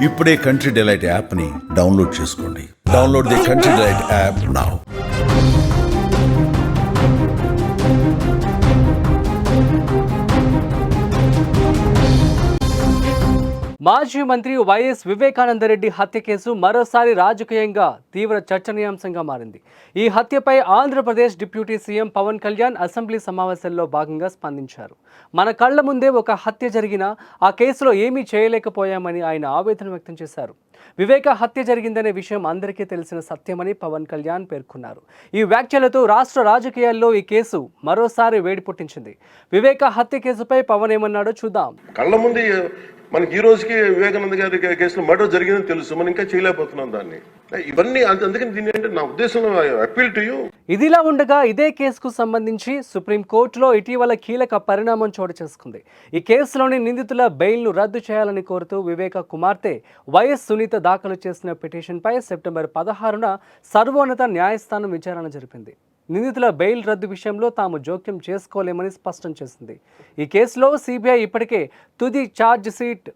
ఇప్పుడే country delight యాప్ని download చేసుకోండి. Download the country delight app now. మాజీ మంత్రి వైఎస్ వివేకానందరెడ్డి హత్య కేసు మరోసారి రాజకీయంగా తీవ్ర చర్చనీయాంశంగా మారింది. ఈ హత్యపై Andhra Pradesh deputy CM Pawan Kalyan assembly సమావేశంలో భాగంగా స్పందించారు. మన కళ్ల ముందే ఒక హత్య జరిగినా ఆ కేసులో ఏమీ చేయలేకపోయామని ఆయన ఆవేదన వ్యక్తం చేశారు. వివేక హత్య జరిగిందనే విషయం అందరికీ తెలిసిన సత్యమని పవన్ కళ్యాణ్ పేర్కొన్నారు. ఈ వ్యాఖ్యలతో రాష్ట్ర రాజకీయాల్లో ఈ కేసు మరోసారి వేడి పుట్టించింది. వివేక హత్య కేసుపై పవన్ ఏమన్నాడో చూద్దాం. కళ్ళ ముందు మనకి ఈ రోజుకి వివేకానంద గారి కేసులో మర్డర్ జరిగిందని తెలుసు, మనం ఇంకా చేయలేకపోతున్నాం దాన్ని. ఇవన్నీ అందుకని దీని అంటే నా ఉద్దేశంలో అపీల్ టు యూ. ఇదిలా ఉండగా ఇదే కేసుకు సంబంధించి సుప్రీంకోర్టులో ఇటీవల కీలక పరిణామం చోటు చేసుకుంది. ఈ కేసులోని నిందితుల బెయిల్ను రద్దు చేయాలని కోరుతూ వివేక కుమార్తె వైఎస్ సునీత దాఖలు చేసిన పిటిషన్పై సెప్టెంబర్ 16న సర్వోన్నత న్యాయస్థానం విచారణ జరిపింది. నిందితుల బెయిల్ రద్దు విషయంలో తాము జోక్యం చేసుకోలేమని స్పష్టం చేసింది. ఈ కేసులో సిబిఐ ఇప్పటికే తుది ఛార్జ్ షీట్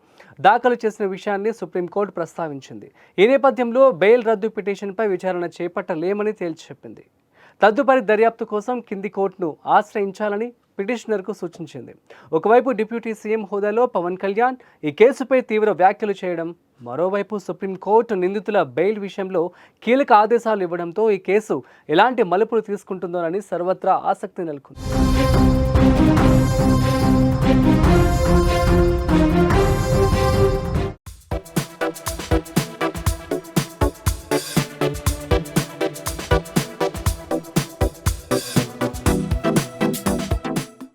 దాఖలు చేసిన విషయాన్ని సుప్రీంకోర్టు ప్రస్తావించింది. ఈ నేపథ్యంలో బెయిల్ రద్దు పిటిషన్పై విచారణ చేపట్టలేమని తేల్చి చెప్పింది. తదుపరి దర్యాప్తు కోసం కింది కోర్టును ఆశ్రయించాలని పిటిషనర్కు సూచించింది. ఒకవైపు డిప్యూటీ సీఎం హోదాలో పవన్ కళ్యాణ్ ఈ కేసుపై తీవ్ర వ్యాఖ్యలు చేయడం, మరోవైపు సుప్రీంకోర్టు నిందితుల బెయిల్ విషయంలో కీలక ఆదేశాలు ఇవ్వడంతో ఈ కేసు ఎలాంటి మలుపులు తీసుకుంటుందోనని సర్వత్రా ఆసక్తి నెలకొంది.